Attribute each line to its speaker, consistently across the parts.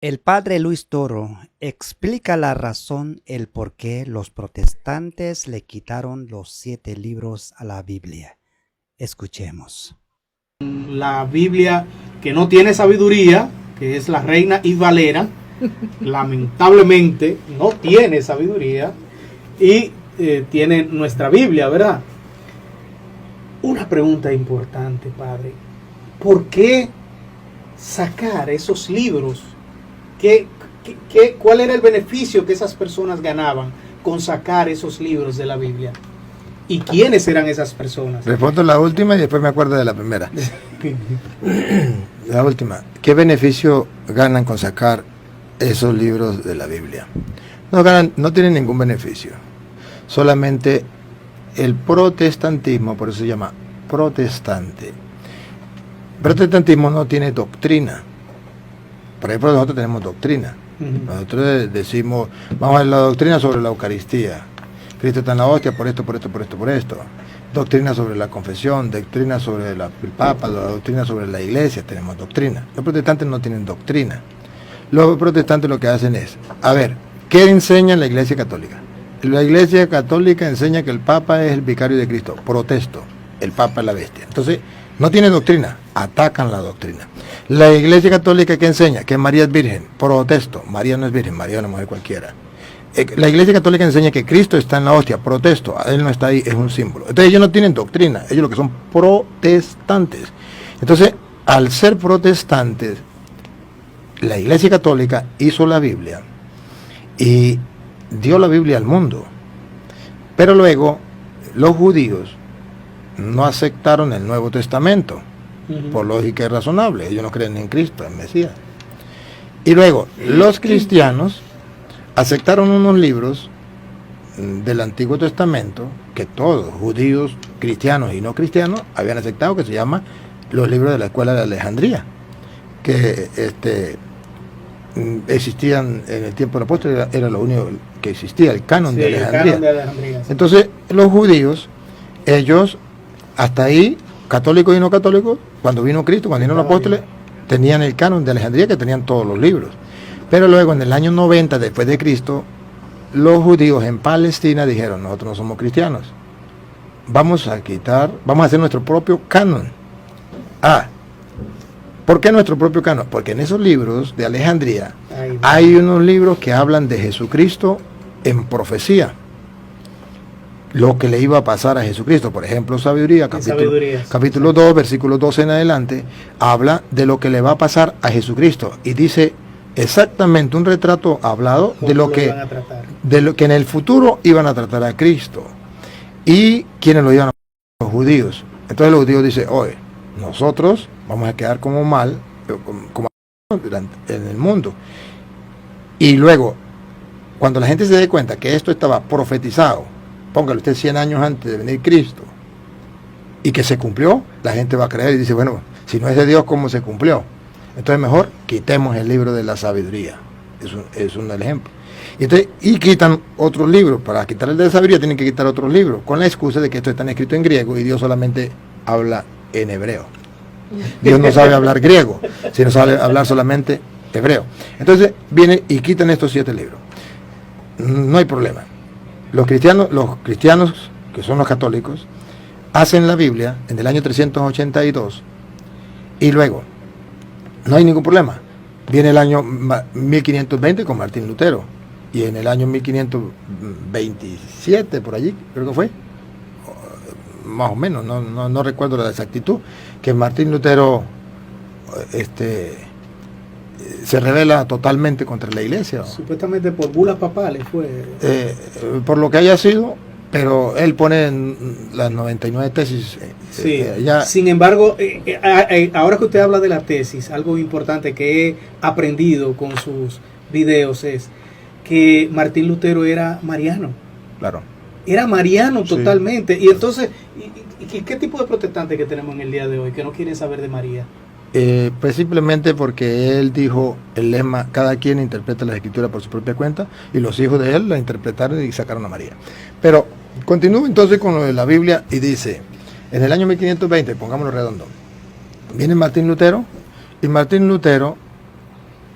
Speaker 1: El padre Luis Toro explica la razón, el por qué los protestantes le quitaron los 7 libros a la Biblia. Escuchemos.
Speaker 2: La Biblia que no tiene sabiduría, que es la Reina y Valera, lamentablemente no tiene sabiduría y tiene nuestra Biblia, ¿verdad? Una pregunta importante, padre. ¿Por qué sacar esos libros? ¿Cuál era el beneficio que esas personas ganaban con sacar esos libros de la Biblia? ¿Y quiénes eran esas personas?
Speaker 3: Respondo la última y después me acuerdo de la primera. La última. ¿Qué beneficio ganan con sacar esos libros de la Biblia? No tienen ningún beneficio. Solamente el protestantismo, por eso se llama protestante. El protestantismo no tiene doctrina. Por ejemplo, nosotros tenemos doctrina. Nosotros decimos, vamos a ver la doctrina sobre la Eucaristía. Cristo está en la hostia por esto, por esto, por esto, por esto. Doctrina sobre la confesión, doctrina sobre el Papa, la doctrina sobre la Iglesia, tenemos doctrina. Los protestantes no tienen doctrina. Los protestantes lo que hacen es, a ver, ¿qué enseña la Iglesia Católica? La Iglesia Católica enseña que el Papa es el vicario de Cristo. Protesto, el Papa es la bestia. Entonces, no tiene doctrina, atacan la doctrina. La Iglesia Católica que enseña que María es virgen, protesto, María no es virgen, María es una mujer cualquiera. La Iglesia Católica enseña que Cristo está en la hostia, protesto, Él no está ahí, es un símbolo. Entonces ellos no tienen doctrina, ellos lo que son protestantes. Entonces, al ser protestantes, la Iglesia Católica hizo la Biblia y dio la Biblia al mundo. Pero luego, los judíos no aceptaron el Nuevo Testamento, por lógica y razonable. Ellos no creen en Cristo, en Mesías. Y luego, los cristianos aceptaron unos libros del Antiguo Testamento que todos, judíos, cristianos y no cristianos, habían aceptado, que se llama los libros de la Escuela de Alejandría, que existían en el tiempo del apóstol, era lo único que existía, el canon de Alejandría.
Speaker 2: El canon de Alejandría, sí.
Speaker 3: Entonces, los judíos, ellos, hasta ahí, católicos y no católicos, cuando vino Cristo, cuando vinieron los apóstoles, tenían el canon de Alejandría, que tenían todos los libros. Pero luego, en el año 90 después de Cristo, los judíos en Palestina dijeron, nosotros no somos cristianos, vamos a hacer nuestro propio canon. ¿Por qué nuestro propio canon? Porque en esos libros de Alejandría hay unos libros que hablan de Jesucristo en profecía, lo que le iba a pasar a Jesucristo. Por ejemplo, Sabiduría, capítulo 2, versículo 12 en adelante, habla de lo que le va a pasar a Jesucristo y dice exactamente un retrato hablado de lo que en el futuro iban a tratar a Cristo y quienes lo iban a tratar, los judíos. Entonces los judíos dicen, oye, nosotros vamos a quedar como mal como en el mundo. Y luego, cuando la gente se dé cuenta que esto estaba profetizado, póngale usted 100 años antes de venir Cristo, y que se cumplió, la gente va a creer y dice, bueno, si no es de Dios, ¿cómo se cumplió? Entonces mejor quitemos el libro de la sabiduría. Es un ejemplo. Y quitan otros libros. Para quitar el de la sabiduría tienen que quitar otros libros, con la excusa de que esto está escrito en griego y Dios solamente habla en hebreo. Dios no sabe hablar griego, sino sabe hablar solamente hebreo. Entonces vienen y quitan estos 7 libros. No hay problema. Los cristianos, que son los católicos, hacen la Biblia en el año 382 y luego no hay ningún problema. Viene el año 1520 con Martín Lutero y en el año 1527, por allí, creo que fue, más o menos, no recuerdo la exactitud, que Martín Lutero se revela totalmente contra la Iglesia.
Speaker 2: Supuestamente por bulas papales fue.
Speaker 3: Por lo que haya sido, pero él pone en las 99 tesis.
Speaker 2: Sí. Sin embargo, ahora que usted habla de la tesis, algo importante que he aprendido con sus videos es que Martín Lutero era mariano.
Speaker 3: Claro.
Speaker 2: Era mariano totalmente.
Speaker 3: Sí.
Speaker 2: Y entonces, ¿qué tipo de protestantes que tenemos en el día de hoy que no quieren saber de María?
Speaker 3: Pues simplemente porque él dijo el lema, cada quien interpreta la escritura por su propia cuenta, y los hijos de él la interpretaron y sacaron a María. Pero continúo entonces con lo de la Biblia y dice, en el año 1520, pongámoslo redondo, viene Martín Lutero, y Martín Lutero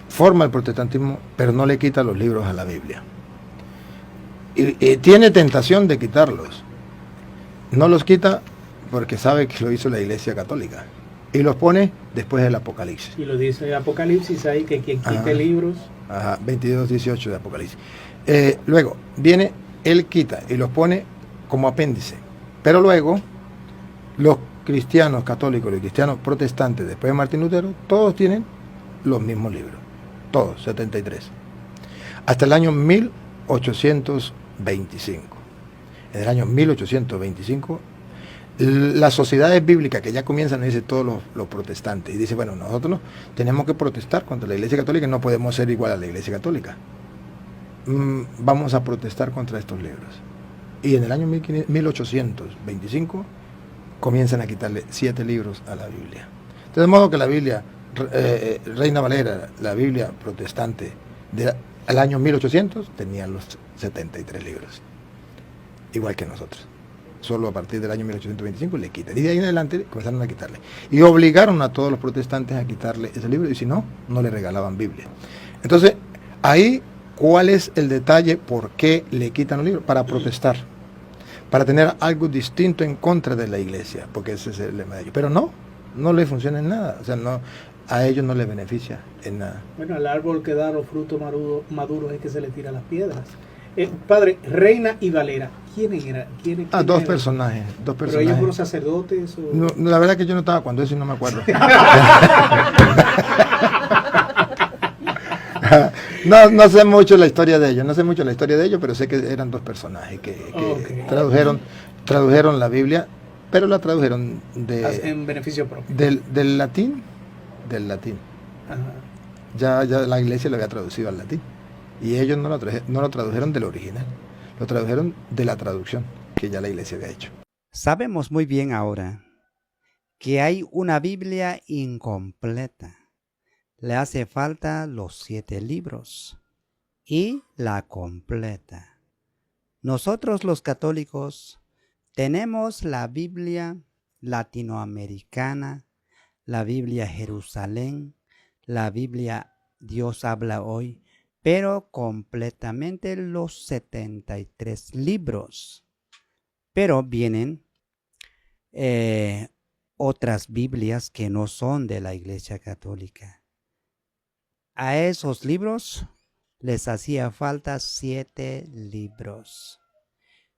Speaker 3: forma el protestantismo, pero no le quita los libros a la Biblia. Y tiene tentación de quitarlos. No los quita porque sabe que lo hizo la Iglesia Católica. Y los pone después del Apocalipsis.
Speaker 2: Y lo dice Apocalipsis ahí, que quien quite libros.
Speaker 3: 22:18 de Apocalipsis. Luego, viene, él quita y los pone como apéndice. Pero luego, los cristianos católicos, los cristianos protestantes, después de Martín Lutero, todos tienen los mismos libros. Todos, 73. Hasta el año 1825. En el año 1825, las sociedades bíblicas que ya comienzan, dice todos los protestantes, y dice, bueno, nosotros tenemos que protestar contra la Iglesia Católica, no podemos ser igual a la Iglesia Católica. Vamos a protestar contra estos libros. Y en el año 1825 comienzan a quitarle 7 libros a la Biblia. De modo que la Biblia, Reina Valera, la Biblia protestante del año 1800, tenía los 73 libros. Igual que nosotros. Solo a partir del año 1825 le quitan. Y de ahí en adelante comenzaron a quitarle. Y obligaron a todos los protestantes a quitarle ese libro. Y si no, no le regalaban Biblia. Entonces, ahí, ¿cuál es el detalle? ¿Por qué le quitan los libros? Para protestar. Para tener algo distinto en contra de la iglesia. Porque ese es el lema de ellos. Pero no le funciona en nada. O sea, no, a ellos no les beneficia en nada.
Speaker 2: Bueno, al árbol que da los frutos maduros es que se le tira las piedras. Padre, Reina y Valera, ¿quiénes eran?
Speaker 3: Dos personajes.
Speaker 2: ¿Pero ellos fueron sacerdotes? O...
Speaker 3: No, la verdad que yo no estaba cuando eso y no me acuerdo. No sé mucho la historia de ellos, pero sé que eran dos personajes que tradujeron la Biblia, pero la tradujeron
Speaker 2: en beneficio propio.
Speaker 3: Del latín.
Speaker 2: Ajá.
Speaker 3: Ya la iglesia lo había traducido al latín. Y ellos no lo tradujeron del original, lo tradujeron de la traducción que ya la iglesia había hecho.
Speaker 1: Sabemos muy bien ahora que hay una Biblia incompleta. Le hace falta los 7 libros y la completa. Nosotros los católicos tenemos la Biblia latinoamericana, la Biblia Jerusalén, la Biblia Dios habla hoy, pero completamente los 73 libros. Pero vienen otras Biblias que no son de la Iglesia Católica. A esos libros les hacía falta 7 libros.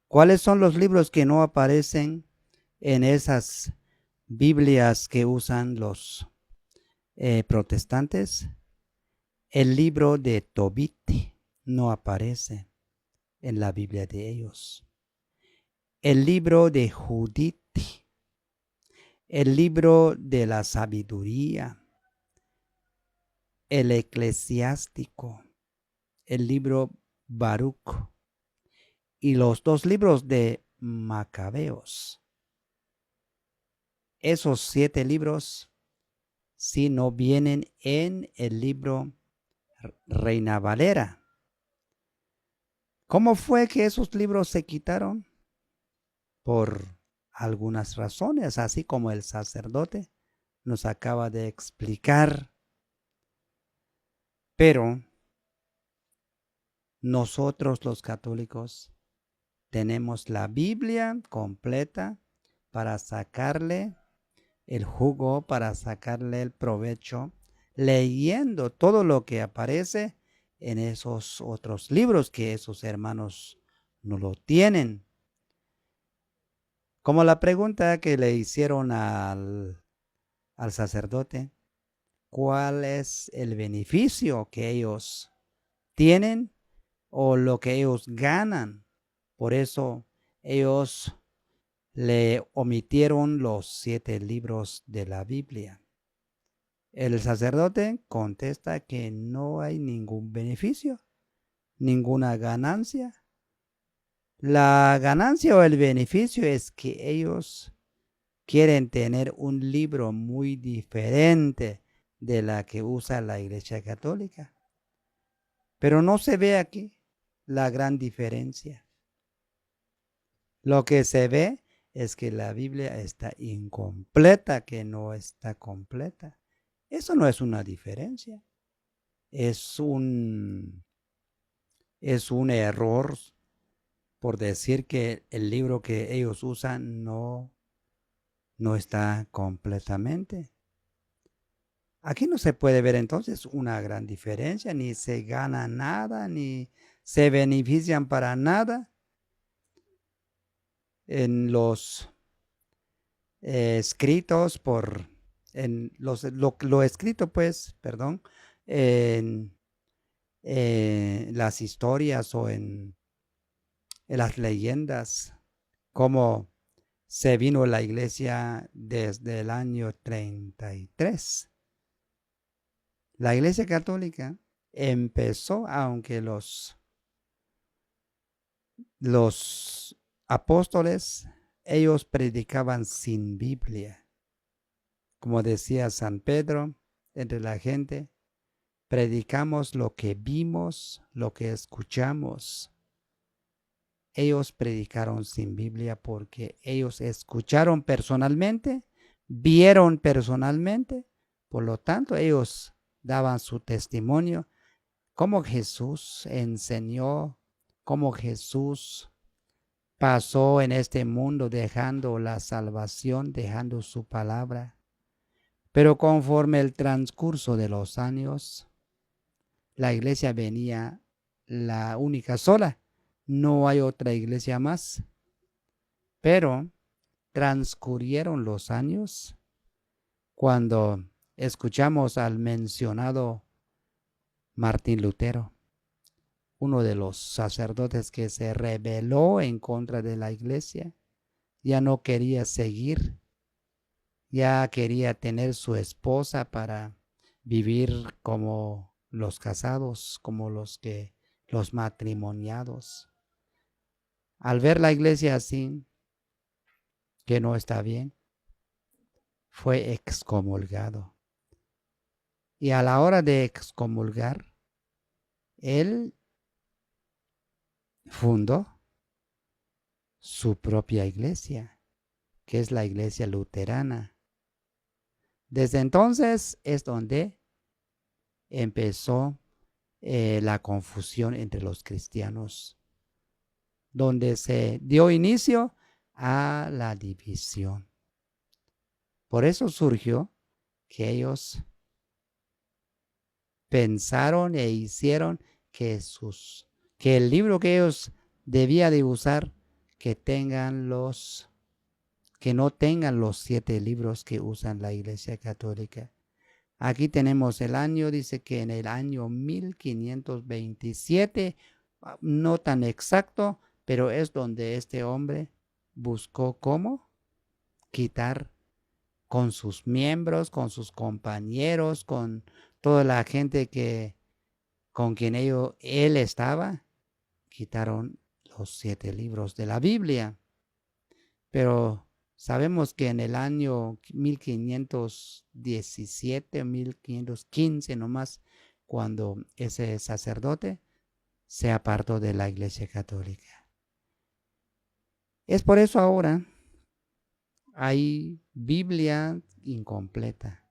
Speaker 1: ¿Cuáles son los libros que no aparecen en esas Biblias que usan los protestantes? El libro de Tobit no aparece en la Biblia de ellos. El libro de Judith, el libro de la sabiduría, el eclesiástico, el libro Baruch y los 2 libros de Macabeos. Esos 7 libros sí no vienen en el libro Reina Valera. ¿Cómo fue que esos libros se quitaron? Por algunas razones, así como el sacerdote nos acaba de explicar. Pero nosotros los católicos tenemos la Biblia completa para sacarle el jugo, para sacarle el provecho, leyendo todo lo que aparece en esos otros libros que esos hermanos no lo tienen. Como la pregunta que le hicieron al sacerdote, ¿cuál es el beneficio que ellos tienen o lo que ellos ganan? Por eso ellos le omitieron los 7 libros de la Biblia. El sacerdote contesta que no hay ningún beneficio, ninguna ganancia. La ganancia o el beneficio es que ellos quieren tener un libro muy diferente de la que usa la Iglesia Católica. Pero no se ve aquí la gran diferencia. Lo que se ve es que la Biblia está incompleta, que no está completa. Eso no es una diferencia. es un, es un error por decir que el libro que ellos usan no está completamente. Aquí no se puede ver entonces una gran diferencia, ni se gana nada, ni se benefician para nada en los escritos lo escrito pues, perdón, en las historias o en las leyendas, como se vino la iglesia desde el año 33. La iglesia católica empezó, aunque los apóstoles, ellos predicaban sin Biblia. Como decía San Pedro, entre la gente, predicamos lo que vimos, lo que escuchamos. Ellos predicaron sin Biblia porque ellos escucharon personalmente, vieron personalmente, por lo tanto ellos daban su testimonio, cómo Jesús enseñó, cómo Jesús pasó en este mundo dejando la salvación, dejando su palabra. Pero conforme el transcurso de los años, la iglesia venía la única sola. No hay otra iglesia más. Pero transcurrieron los años cuando escuchamos al mencionado Martín Lutero, uno de los sacerdotes que se rebeló en contra de la iglesia. Ya no quería seguir, ya quería tener su esposa para vivir como los casados, como los matrimoniados. Al ver la iglesia así, que no está bien, fue excomulgado. Y a la hora de excomulgar, él fundó su propia iglesia, que es la iglesia luterana. Desde entonces es donde empezó la confusión entre los cristianos, donde se dio inicio a la división. Por eso surgió que ellos pensaron e hicieron que el libro que ellos debían de usar, que no tengan los 7 libros que usan la Iglesia Católica. Aquí tenemos el año, dice que en el año 1527, no tan exacto, pero es donde este hombre buscó cómo quitar con sus miembros, con sus compañeros, con toda la gente con quien él estaba, quitaron los 7 libros de la Biblia. Pero sabemos que en el año 1517, 1515 nomás, cuando ese sacerdote se apartó de la Iglesia Católica. Es por eso ahora hay Biblia incompleta.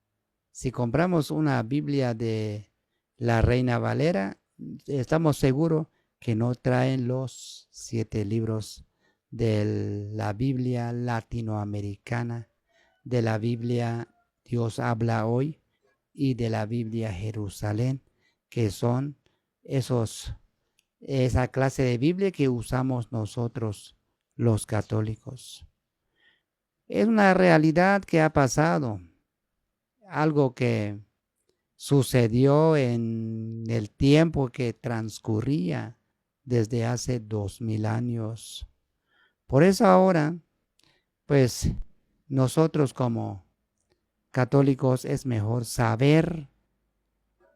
Speaker 1: Si compramos una Biblia de la Reina Valera, estamos seguros que no traen los 7 libros de la Biblia latinoamericana, de la Biblia Dios habla hoy y de la Biblia Jerusalén, que son esa clase de Biblia que usamos nosotros los católicos. Es una realidad que ha pasado, algo que sucedió en el tiempo que transcurría desde hace 2000 años. Por eso ahora, pues nosotros como católicos es mejor saber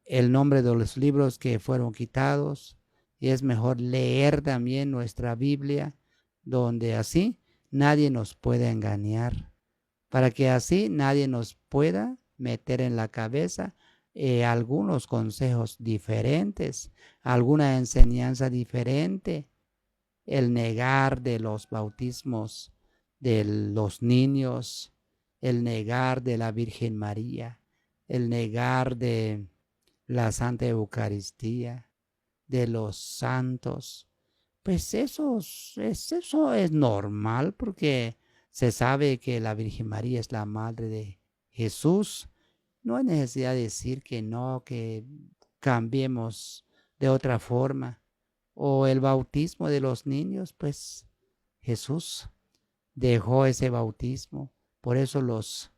Speaker 1: el nombre de los libros que fueron quitados y es mejor leer también nuestra Biblia, donde así nadie nos puede engañar, para que así nadie nos pueda meter en la cabeza algunos consejos diferentes, alguna enseñanza diferente, el negar de los bautismos de los niños, el negar de la Virgen María, el negar de la Santa Eucaristía, de los santos. Pues eso es normal porque se sabe que la Virgen María es la madre de Jesús. No hay necesidad de decir que no, que cambiemos de otra forma. O el bautismo de los niños, pues Jesús dejó ese bautismo. Por eso los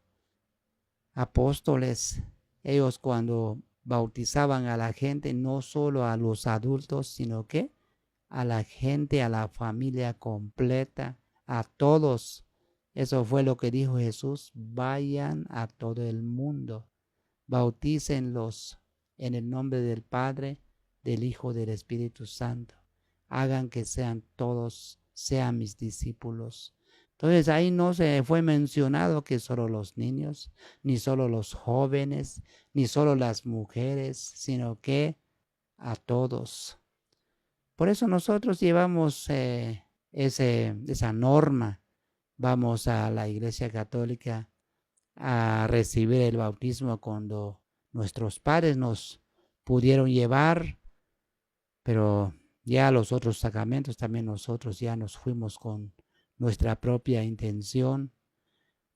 Speaker 1: apóstoles, ellos cuando bautizaban a la gente, no solo a los adultos, sino que a la gente, a la familia completa, a todos. Eso fue lo que dijo Jesús: vayan a todo el mundo, bautícenlos en el nombre del Padre, del Hijo, del Espíritu Santo. Hagan que sean mis discípulos. Entonces ahí no se fue mencionado que solo los niños, ni solo los jóvenes, ni solo las mujeres, sino que a todos. Por eso nosotros llevamos esa norma. Vamos a la Iglesia Católica a recibir el bautismo cuando nuestros padres nos pudieron llevar, pero ya los otros sacramentos también nosotros ya nos fuimos con nuestra propia intención.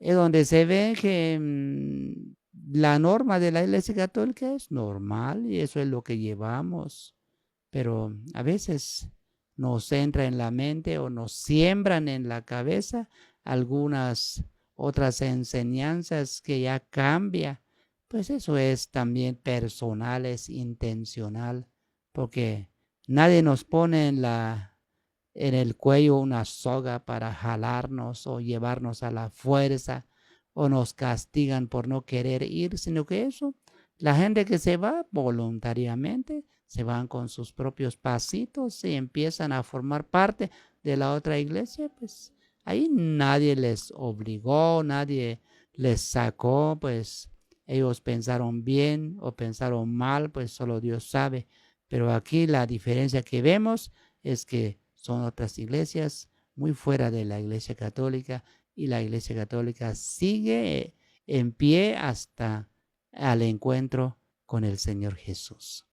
Speaker 1: Es donde se ve que la norma de la Iglesia Católica es normal y eso es lo que llevamos, pero a veces nos entra en la mente o nos siembran en la cabeza algunas otras enseñanzas que ya cambia. Pues eso es también personal, es intencional, porque nadie nos pone en el cuello una soga para jalarnos o llevarnos a la fuerza, o nos castigan por no querer ir, sino que eso, la gente que se va voluntariamente, se van con sus propios pasitos y empiezan a formar parte de la otra iglesia, pues ahí nadie les obligó, nadie les sacó, pues ellos pensaron bien o pensaron mal, pues solo Dios sabe. Pero aquí la diferencia que vemos es que son otras iglesias muy fuera de la Iglesia Católica, y la Iglesia Católica sigue en pie hasta al encuentro con el Señor Jesús.